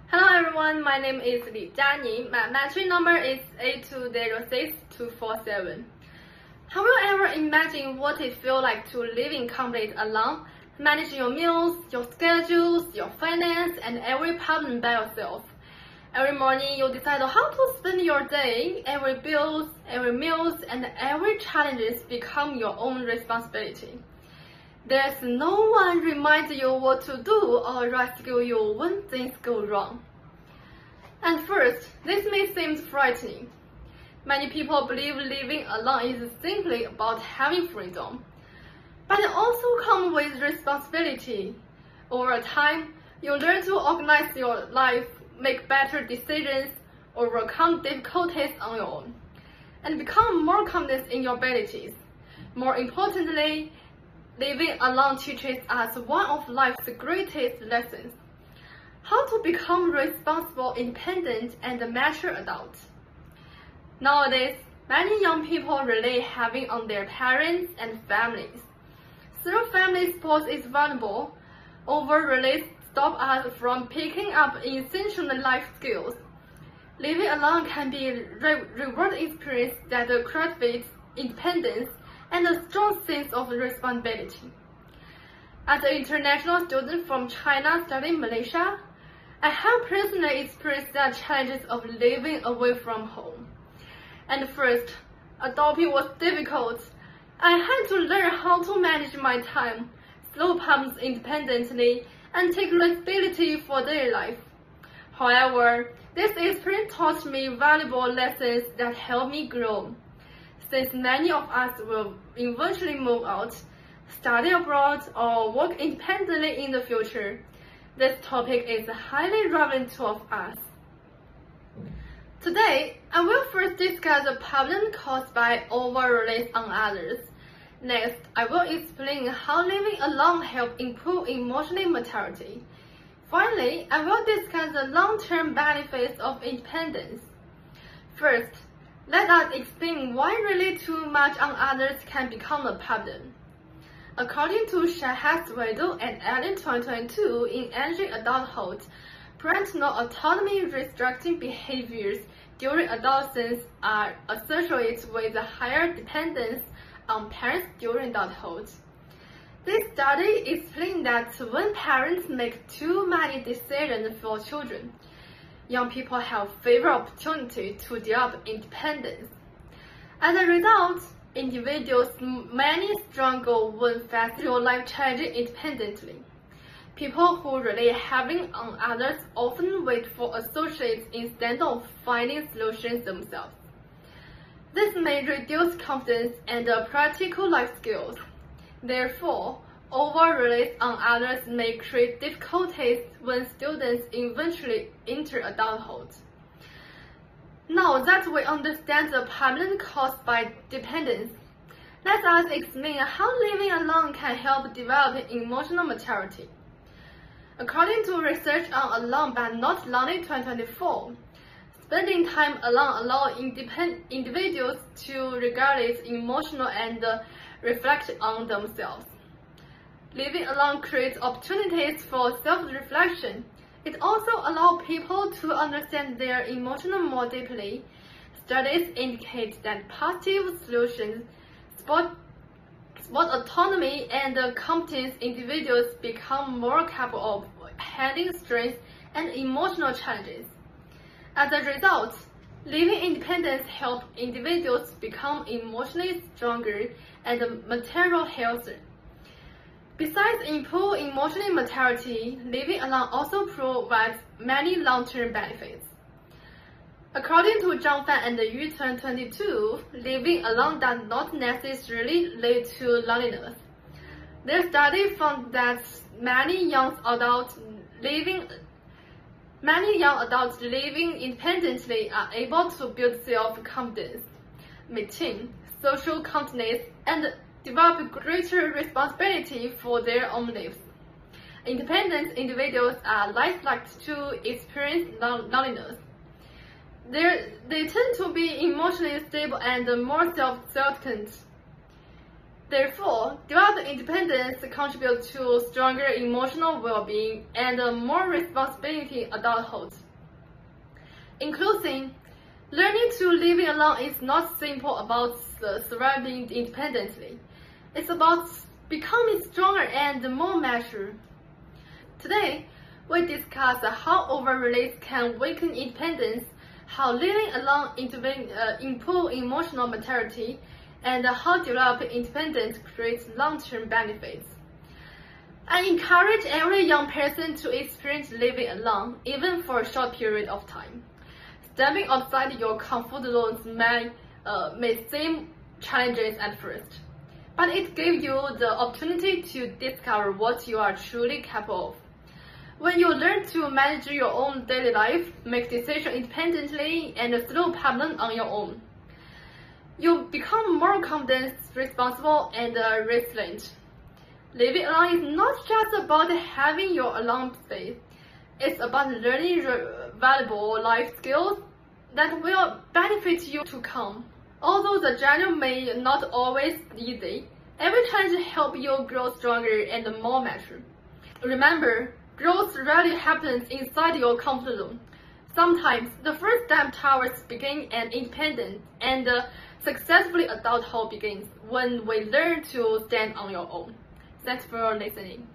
Hello everyone, my name is Li Jianing. My matric number is 8206247. Have you ever imagined what it feels like to live in complete alone, managing your meals, your schedules, your finance, and every problem by yourself? Every morning you decide how to spend your day, every bills, every meals, and every challenges become your own responsibility. There's no one reminds you what to do or rescue you when things go wrong. At first, this may seem frightening. Many people believe living alone is simply about having freedom, but it also comes with responsibility. Over time, you learn to organize your life, make better decisions, overcome difficulties on your own, and become more confident in your abilities. More importantly, living alone teaches us one of life's greatest lessons: how to become responsible, independent, and a mature adult. Nowadays, many young people rely heavily on their parents and families. Though family support is valuable, over-reliance stops us from picking up essential life skills. Living alone can be a rewarding experience that cultivates independence and a strong sense of responsibility. As an international student from China studying Malaysia, I have personally experienced the challenges of living away from home. And first, adopting was difficult. I had to learn how to manage my time, solve problems independently, and take responsibility for daily life. However, this experience taught me valuable lessons that helped me grow. Since many of us will eventually move out, study abroad, or work independently in the future, this topic is highly relevant to us. Today, I will first discuss the problem caused by over-reliance on others. Next, I will explain how living alone helps improve emotional maturity. Finally, I will discuss the long-term benefits of independence. First, let us explain why relying too much on others can become a problem. According to Shahaz-Weidel and LMCE2092 in Entering Adulthood, parental autonomy restricting behaviors during adolescence are associated with a higher dependence on parents during adulthood. This study explained that when parents make too many decisions for children, young people have fewer opportunities to develop independence. As a result, individuals many struggle when facing life challenges independently. People who rely heavily on others often wait for associates instead of finding solutions themselves. This may reduce confidence and practical life skills. Therefore, over-reliance on others may create difficulties when students eventually enter adulthood. Now that we understand the problem caused by dependence, let us explain how living alone can help develop emotional maturity. According to research on Alone but Not Lonely 2024, spending time alone allows individuals to regulate emotional and reflect on themselves. Living alone creates opportunities for self-reflection. It also allows people to understand their emotions more deeply. Studies indicate that positive solutions support autonomy and competence. Individuals become more capable of handling stress and emotional challenges. As a result, living independence helps individuals become emotionally stronger and materially healthier. Besides improving emotional maturity, living alone also provides many long-term benefits. According to Zhang Fan and Yu 2022, living alone does not necessarily lead to loneliness. Their study found that many young adults living independently are able to build self-confidence, maintain social confidence, and develop greater responsibility for their own lives. Independent individuals are less likely to experience loneliness. They tend to be emotionally stable and more self-sufficient. Therefore, developing independence contributes to stronger emotional well-being and more responsibility in adulthood. In closing, learning to live alone is not simple about surviving independently. It's about becoming stronger and more mature. Today, we discuss how over-release can weaken independence, how living alone improve emotional maturity, and how developing independence creates long-term benefits. I encourage every young person to experience living alone, even for a short period of time. Stepping outside your comfort zones may seem challenging at first, but it gives you the opportunity to discover what you are truly capable of. When you learn to manage your own daily life, make decisions independently, and solve problems on your own, you become more confident, responsible, and resilient. Living alone is not just about having your alone space. It's about learning valuable life skills that will benefit you to come. Although the journey may not always be easy, every challenge helps you grow stronger and more mature. Remember, growth rarely happens inside your comfort zone. Sometimes the first step towards becoming an independent and successfully adulthood begins when we learn to stand on your own. Thanks for listening.